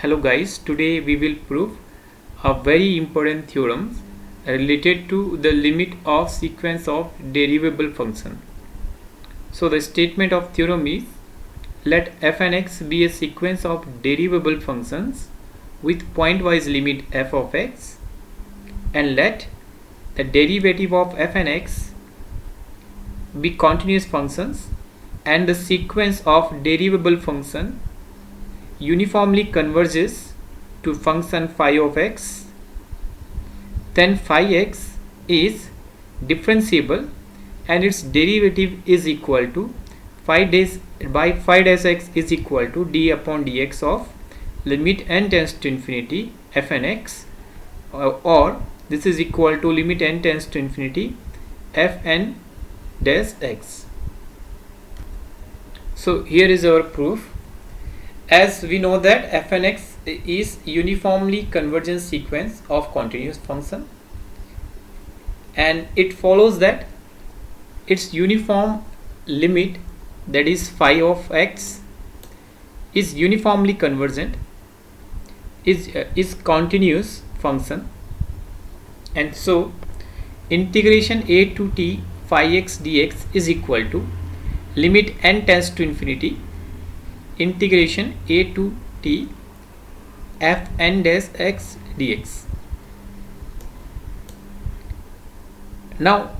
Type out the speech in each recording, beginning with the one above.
Hello guys, today we will prove a very important theorem related to the limit of sequence of derivable function. So the statement of theorem is, let f and x be a sequence of derivable functions with pointwise limit f of x, and let the derivative of f and x be continuous functions, and the sequence of derivable function uniformly converges to function phi of x, then phi x is differentiable and its derivative is equal to phi dash x is equal to d upon dx of limit n tends to infinity f and x, or this is equal to limit n tends to infinity f n dash x. So here is our proof. As we know that f and x is uniformly convergent sequence of continuous function, and it follows that its uniform limit, that is phi of x, is uniformly convergent, is continuous function, and so integration a to t phi x dx is equal to limit n tends to infinity integration a to t f n dash x dx. Now,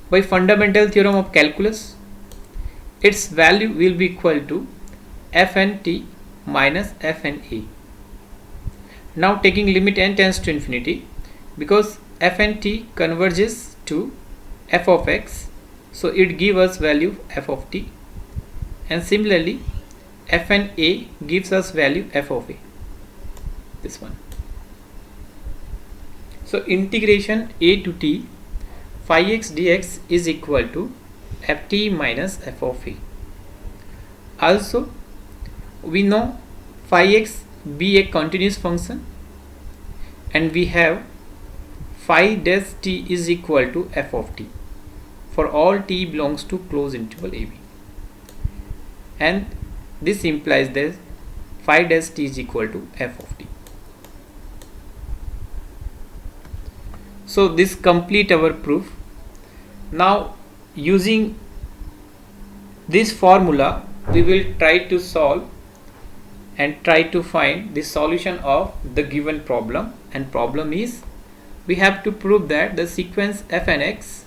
by fundamental theorem of calculus, its value will be equal to fn t minus fn a. Now taking limit n tends to infinity, because fn t converges to f of x, so it gives us value f of t, and similarly fn a gives us value f of a, this one. So integration a to t phi x dx is equal to ft minus f of a. Also we know phi x be a continuous function, and we have phi dash t is equal to f of t for all t belongs to closed interval ab, and this implies that phi dash t is equal to f of t. So this complete our proof. Now using this formula we will try to solve and try to find the solution of the given problem, and problem is we have to prove that the sequence f and x,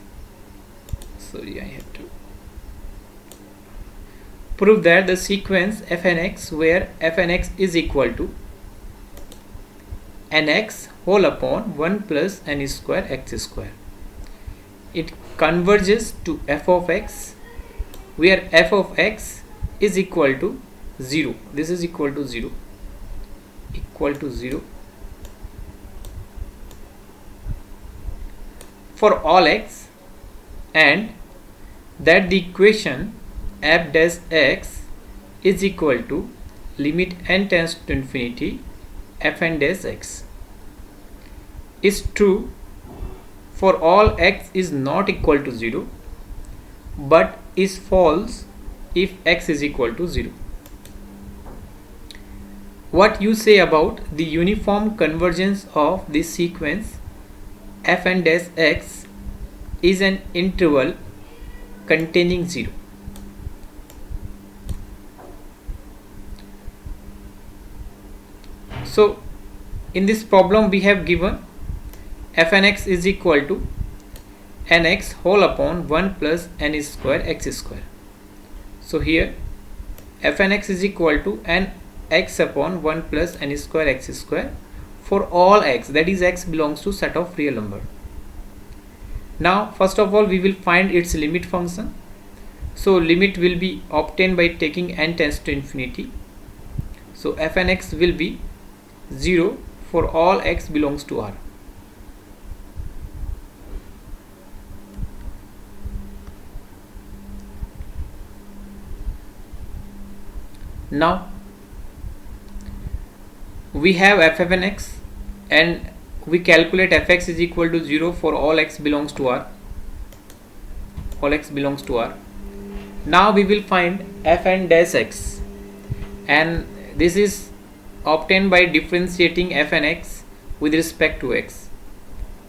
sorry I have to prove that the sequence f and x where f and x is equal to nx whole upon 1 plus n square x square, it converges to f of x where f of x is equal to 0, this is equal to 0 for all x, and that the equation f dash x is equal to limit n tends to infinity fn dash x is true for all x is not equal to 0, but is false if x is equal to 0. What you say about the uniform convergence of this sequence fn dash x is an interval containing 0. So in this problem we have given f n x is equal to nx whole upon 1 plus n square x square. So here f n x is equal to nx upon 1 plus n square x square for all x, that is x belongs to set of real number. Now first of all we will find its limit function. So limit will be obtained by taking n tends to infinity. So f n x will be 0 for all x belongs to R. Now we have f of n x, and we calculate fx is equal to 0 for all x belongs to R. Now we will find f n dash x, and this is obtained by differentiating f and x with respect to x.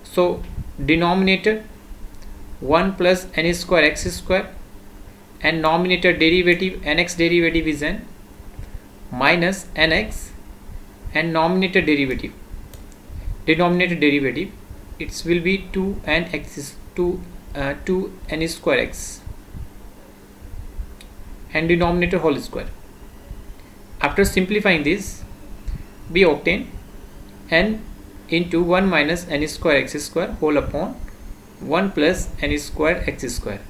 So denominator 1 plus n square x square, and nominator derivative nx derivative is n minus nx, and denominator derivative it will be 2n x 2n square x, and denominator whole square. After simplifying this, we obtain n into 1 minus n square x square whole upon 1 plus n square x square,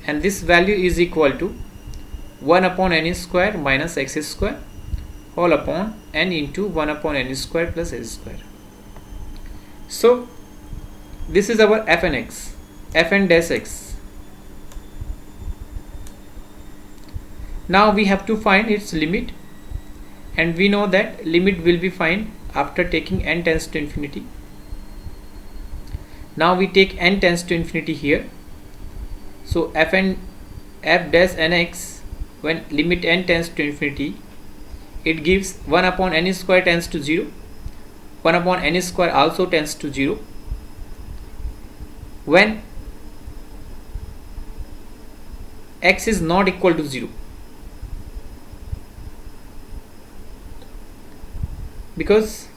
and this value is equal to 1 upon n square minus x square whole upon n into 1 upon n square plus x square. So this is our f and x, f and dash x. Now we have to find its limit, and we know that limit will be found after taking n tends to infinity. Now we take n tends to infinity here. So f dash nx, when limit n tends to infinity, it gives 1 upon n square tends to 0, 1 upon n square also tends to 0. When x is not equal to 0, because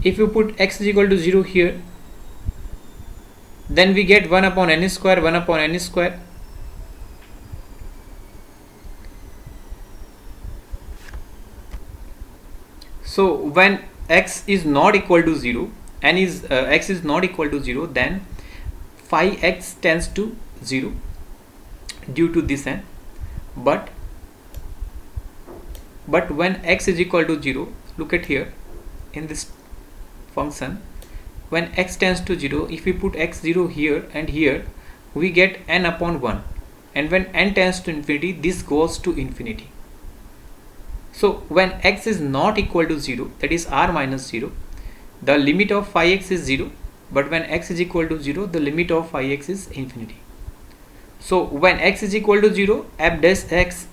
if you put x is equal to 0 here, then we get 1 upon n square, 1 upon n square. So when x is not equal to 0, x is not equal to 0, then phi x tends to 0 due to this n. But when x is equal to 0, look at here in this function, when x tends to 0, if we put x0 here and here, we get n upon 1, and when n tends to infinity, this goes to infinity. So when x is not equal to 0, that is r minus 0, the limit of phi x is 0, but when x is equal to 0, the limit of phi x is infinity. So when x is equal to 0, f dash x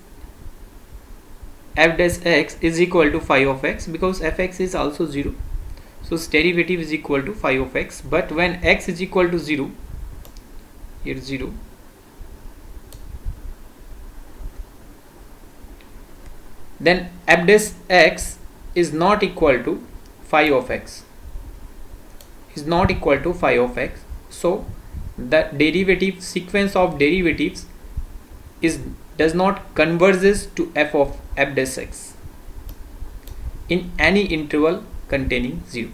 is equal to phi of x, because fx is also 0, so its derivative is equal to phi of x. But when x is equal to 0, here 0, then f dash x is not equal to phi of x, so the derivative sequence of derivatives does not converges to f of f dash x in any interval containing 0.